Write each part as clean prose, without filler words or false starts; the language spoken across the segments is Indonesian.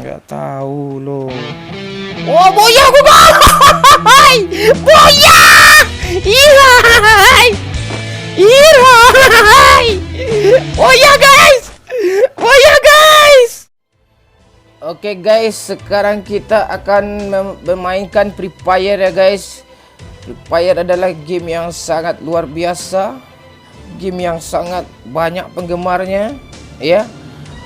Nggak tahu loh. Oh, boya aku guys. Boya. Ihai. Ihai. Boya guys. Boya guys. Oke guys, sekarang kita akan memainkan Free Fire ya guys. Free Fire adalah game yang sangat luar biasa. Game yang sangat banyak penggemarnya, ya.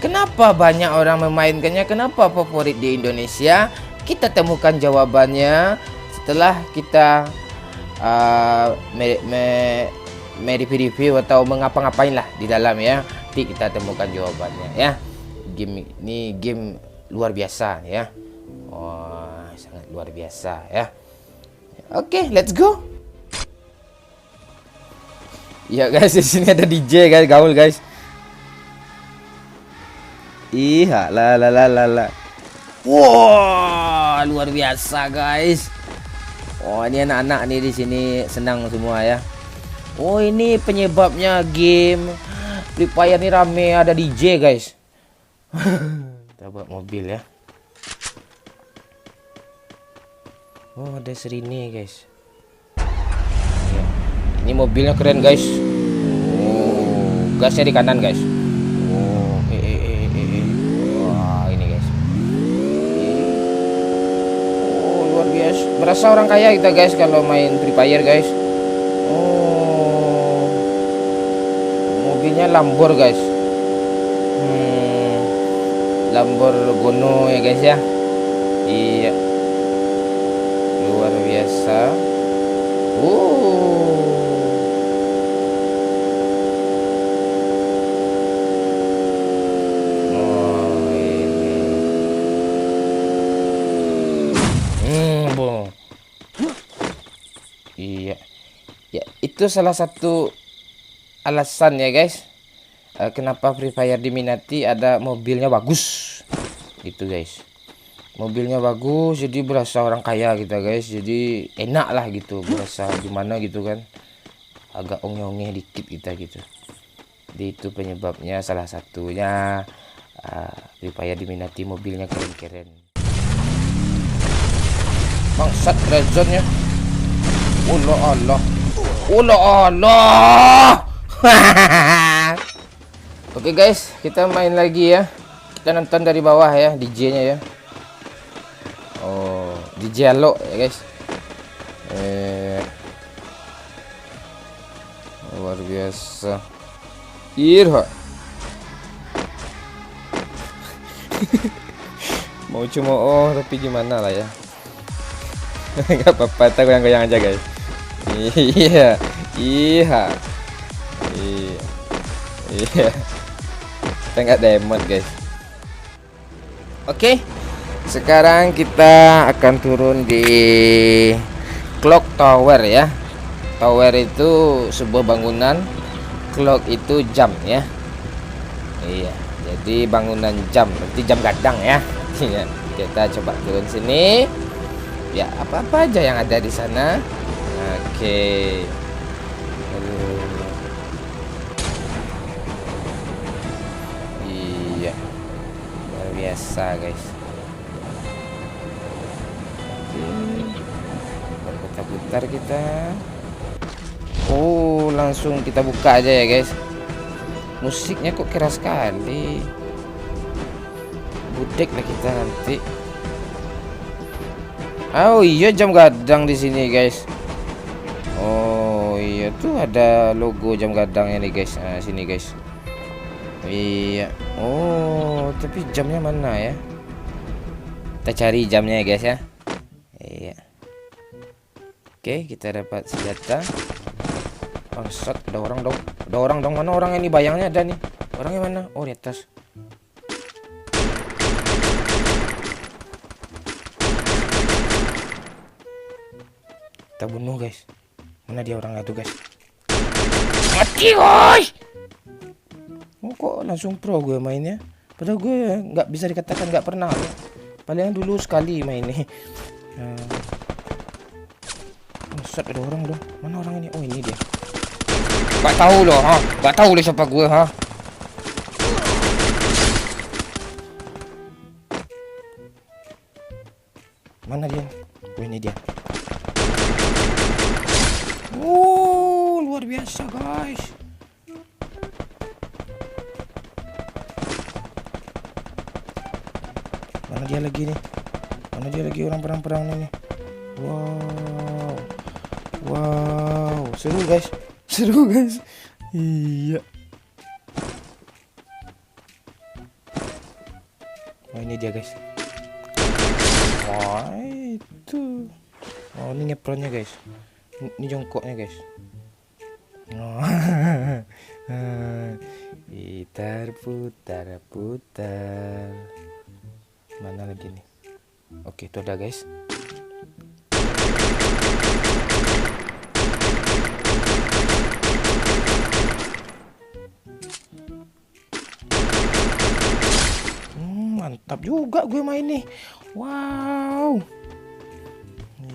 Kenapa banyak orang memainkannya? Kenapa favorit di Indonesia? Kita temukan jawabannya setelah kita mereview atau mengapa-ngapain lah di dalam ya. Nanti kita temukan jawabannya ya. Game ini game luar biasa ya. Oh, sangat luar biasa ya. Oke, let's go. Ya guys, di sini ada DJ guys, gaul guys. Iya, la. Wah, luar biasa guys. Oh, ini anak-anak nih di sini senang semua ya. Oh, ini penyebabnya game Free Fire nih rame, ada DJ guys. Kita buat mobil ya. Oh, ada Serini guys. Ya. Ini mobilnya keren guys. Oh, gasnya di kanan guys. Berasa orang kaya kita guys kalau main Free Fire guys. Oh, mobilnya Lambor guys. Lamborghini ya guys ya. Iya, luar biasa. Iya, ya itu salah satu alasan ya guys, kenapa Free Fire diminati, ada mobilnya bagus gitu guys. Mobilnya bagus jadi berasa orang kaya kita guys, jadi enak lah gitu, berasa gimana gitu kan, agak ongeh-ongeh dikit kita gitu. Jadi itu penyebabnya, salah satunya Free Fire diminati, mobilnya keren-keren. Bangsat rezonnya. Allah. Oke guys, kita main lagi ya. Kita nonton dari bawah ya, DJ-nya ya. Oh, DJ Alok ya guys. Luar biasa. Irha. Mau cuma tapi gimana lah ya. Gak apa-apa, kita goyang-goyang aja guys. Iya. Kita nggak diamond guys. Oke, sekarang kita akan turun di Clock Tower ya. Tower itu sebuah bangunan, clock itu jam ya. Iya, jadi bangunan jam, berarti jam gadang ya. Kita coba turun sini. Ya, apa-apa aja yang ada di sana. Oke. Iya. Luar biasa, guys. Oke. Putar-putar kita. Oh, langsung kita buka aja ya, guys. Musiknya kok keras sekali. Budek lah kita nanti. Oh iya, jam gadang di sini guys. Oh iya, tuh ada logo jam gadangnya nih guys. Nah, sini guys. Iya. Oh, tapi jamnya mana ya? Kita cari jamnya ya guys ya. Iya. Oke, kita dapat senjata. Bangsat, ada orang dong. Ada orang dong. Mana orang ini? Bayangnya ada nih. Orangnya mana? Oh, di atas. Kita bunuh guys. Mana dia orangnya tuh guys? Mati guys. Oh, kok langsung pro gue mainnya? Padahal gue nggak bisa dikatakan nggak pernah. Paling dulu sekali main nih. Set, ada orang dong. Mana orang ini? Oh, ini dia. Gak tahu loh, ha? Gak tahu loh siapa gue, ha? Mana dia? Oh, ini dia. Oh, luar biasa guys. Mana dia lagi nih? Mana dia lagi orang perang-perang ini? Wow. Wow, seru guys. Seru guys. Iya. Oh, ini dia guys. Wah, itu. Oh, ini ngepronnya guys. Ini jongkoknya guys. Oh. Putar putar putar. Mana lagi nih? Oke, itu ada guys. Mantap juga gue main nih. Wow.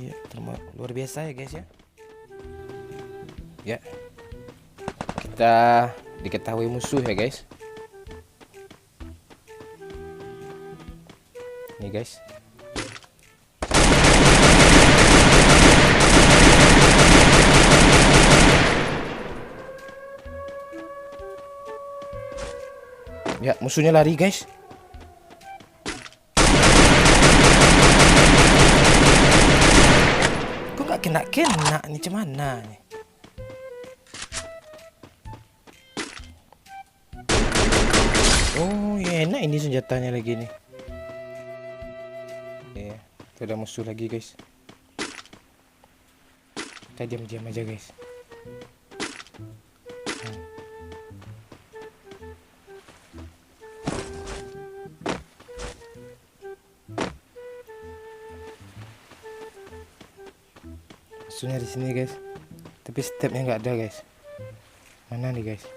Iya, luar biasa ya guys ya. Ya. Kita diketahui musuh ya guys. Nih guys. Ya, musuhnya lari guys. Kok nggak kena nih, cemana nih? Oh ya, enak ini senjatanya lagi nih. Ya, itu ada musuh lagi guys. Kita diam-diam aja guys. Musuhnya di sini guys, tapi stepnya nggak ada guys. Mana nih guys?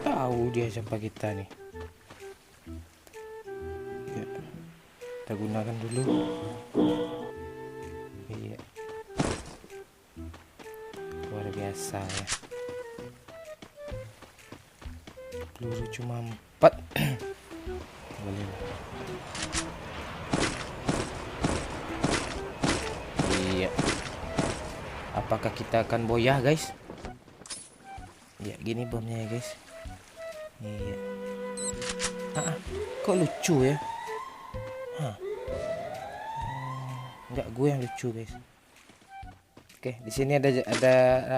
Tahu dia siapa kita nih. Ya, kita gunakan dulu. Iya, luar biasa ya. Peluru cuma 4. Boleh. Iya. Apakah kita akan boyah guys? Ya gini bomnya ya guys. Iya. Kok lucu ya? Enggak, gue yang lucu guys. Oke, di sini ada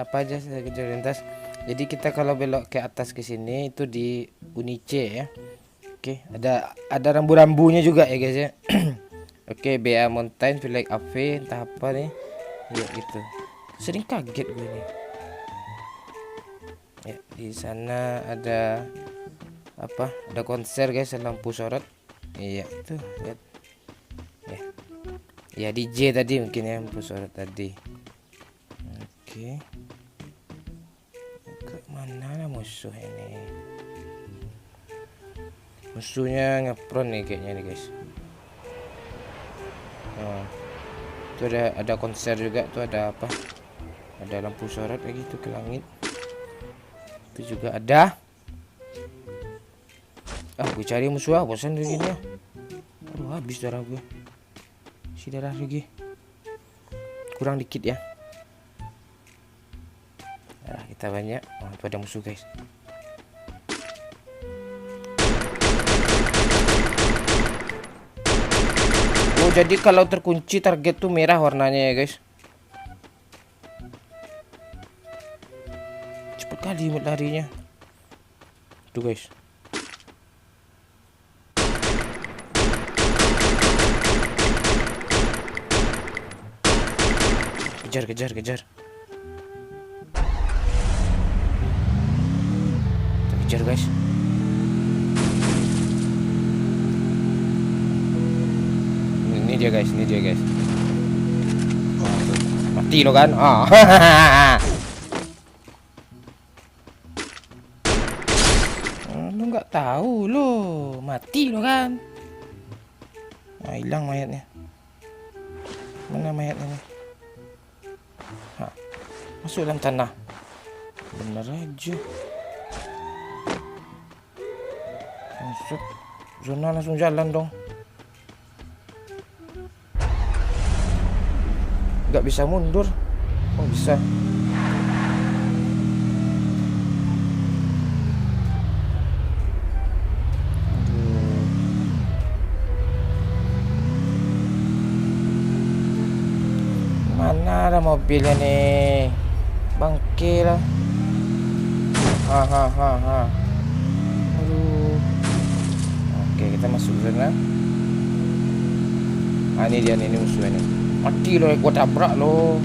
apa aja kejar lintas. Jadi kita kalau belok ke atas ke sini itu di Unice ya. Oke, ada rambu-rambunya juga ya guys ya. Oke, BA Mountain, Flag AV, entah apa nih. Ya gitu. Sering kaget gue nih. Ya, di sana ada apa? Ada konser guys, lampu sorot. Iya, itu lihat. Ya. Ya DJ tadi mungkin ya, lampu sorot tadi. Oke. Mana musuh ini? Musuhnya ngepron nih kayaknya nih guys. Itu ada konser juga tuh, ada apa? Ada lampu sorot lagi tuh ke langit. Itu juga ada. Gue cari musuh, bosan lagi nih. Aduh, habis darah gue. Si darah lagi. Kurang dikit ya. Kita banyak. Oh, itu ada musuh guys. Oh, jadi kalau terkunci target tuh merah warnanya ya guys. Cepet kali larinya. Tuh guys. Kejar. Kejar guys. Ini dia guys. Mati lo kan? Lu nggak tahu lo, mati lo kan? Hilang mayatnya. Mana mayatnya nih? Masuk dalam tanah. Bener aja. Maksud zona langsung jalan dong. Nggak bisa mundur. Oh bisa. Mana ada mobilnya nih? Bangke lah. Hahaha. Aduh. Oke, kita masuk sana. Ah, ini dia nih, ini musuhnya nih. Mati loh, gua tabrak loh.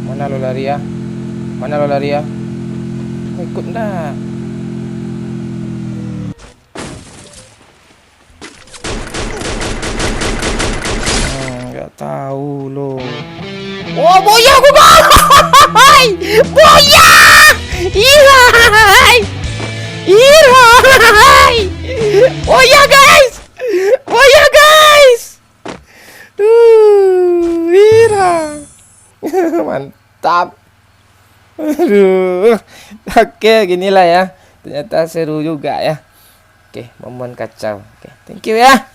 Mana lo lari ya? Mana lo lari ya? Mau ikut enggak? Nggak tahu lo. Oh, boya aku guys! Boya! Ihai! Ihai! Boya guys! Boya guys! Ira. Mantap. Aduh. Oke, ginilah ya. Ternyata seru juga ya. Oke, momen kacau. Oke, thank you ya.